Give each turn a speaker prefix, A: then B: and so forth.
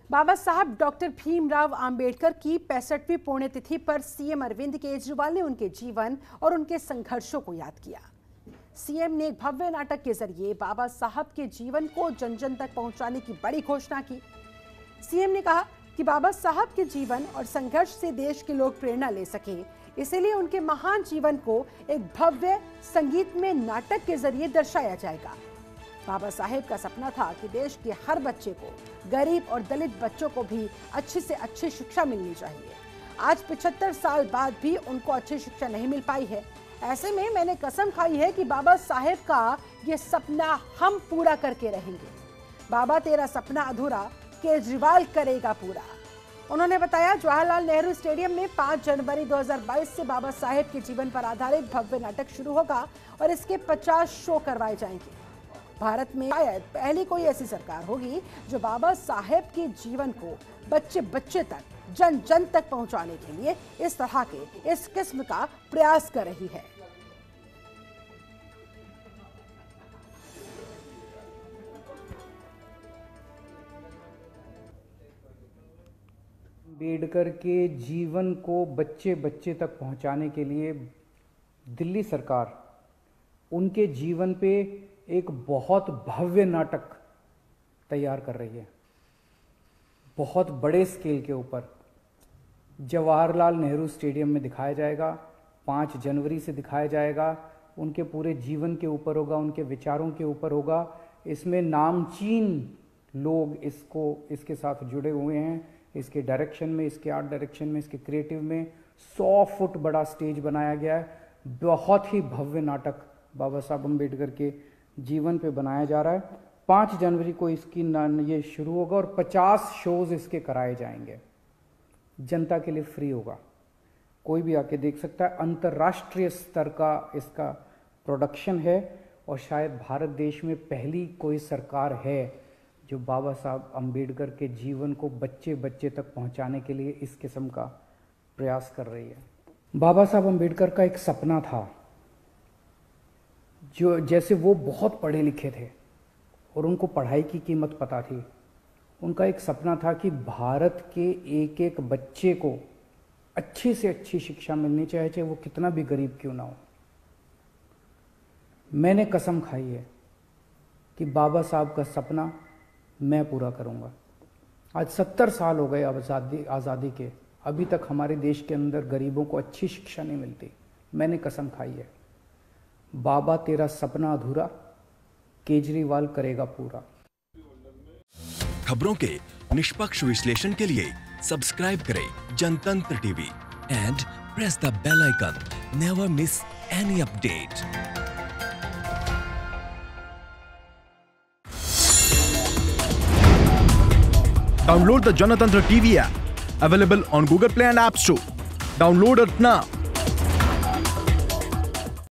A: बाबा साहब डॉक्टर भीमराव अंबेडकर की 65वीं पुण्यतिथि पर सीएम अरविंद केजरीवाल ने उनके जीवन और उनके संघर्षों को याद किया। सीएम ने एक भव्य नाटक के जरिए बाबा साहब के जीवन को जन जन तक पहुंचाने की बड़ी घोषणा की। सीएम ने कहा कि बाबा साहब के जीवन और संघर्ष से देश के लोग प्रेरणा ले सके, इसीलिए उनके महान जीवन को एक भव्य संगीतमय नाटक के जरिए दर्शाया जाएगा। बाबा साहेब का सपना था कि देश के हर बच्चे को, गरीब और दलित बच्चों को भी अच्छी से अच्छी शिक्षा मिलनी चाहिए। आज 75 साल बाद भी उनको अच्छी शिक्षा नहीं मिल पाई है। ऐसे में मैंने कसम खाई है कि बाबा साहेब का ये सपना हम पूरा करके रहेंगे। बाबा तेरा सपना अधूरा, केजरीवाल करेगा पूरा। उन्होंने बताया जवाहरलाल नेहरू स्टेडियम में 5 जनवरी 2022 से बाबा साहेब के जीवन पर आधारित भव्य नाटक शुरू होगा और इसके 50 शो करवाए जाएंगे। भारत में शायद पहली कोई ऐसी सरकार होगी जो बाबा साहेब के जीवन को बच्चे बच्चे तक, जन जन तक पहुंचाने के लिए इस तरह के इस किस्म का प्रयास कर रही है।
B: अंबेडकर के जीवन को बच्चे बच्चे तक पहुंचाने के लिए दिल्ली सरकार उनके जीवन पे एक बहुत भव्य नाटक तैयार कर रही है। बहुत बड़े स्केल के ऊपर जवाहरलाल नेहरू स्टेडियम में दिखाया जाएगा। 5 जनवरी से दिखाया जाएगा। उनके पूरे जीवन के ऊपर होगा, उनके विचारों के ऊपर होगा। इसमें नामचीन लोग इसके साथ जुड़े हुए हैं। इसके डायरेक्शन में, इसके आर्ट डायरेक्शन में, इसके क्रिएटिव में 100 फुट बड़ा स्टेज बनाया गया है। बहुत ही भव्य नाटक बाबा साहब अम्बेडकर के जीवन पे बनाया जा रहा है। 5 जनवरी को इसकी ये शुरू होगा और 50 शोज इसके कराए जाएंगे। जनता के लिए फ्री होगा, कोई भी आके देख सकता है। अंतर्राष्ट्रीय स्तर का इसका प्रोडक्शन है और शायद भारत देश में पहली कोई सरकार है जो बाबा साहब अम्बेडकर के जीवन को बच्चे बच्चे तक पहुंचाने के लिए इस किस्म का प्रयास कर रही है। बाबा साहब अम्बेडकर का एक सपना था, जो जैसे वो बहुत पढ़े लिखे थे और उनको पढ़ाई की कीमत पता थी। उनका एक सपना था कि भारत के एक एक बच्चे को अच्छी से अच्छी शिक्षा मिलनी चाहिए, चाहे वो कितना भी गरीब क्यों ना हो। मैंने कसम खाई है कि बाबा साहब का सपना मैं पूरा करूंगा। आज 70 साल हो गए आज़ादी के, अभी तक हमारे देश के अंदर गरीबों को अच्छी शिक्षा नहीं मिलती। मैंने कसम खाई है, बाबा तेरा सपना अधूरा, केजरीवाल करेगा पूरा।
C: खबरों के निष्पक्ष विश्लेषण के लिए सब्सक्राइब करें Janatantra TV and press the bell icon. Never miss any update.
D: Download the Janatantra TV app, available on Google Play and App Store. Download it now.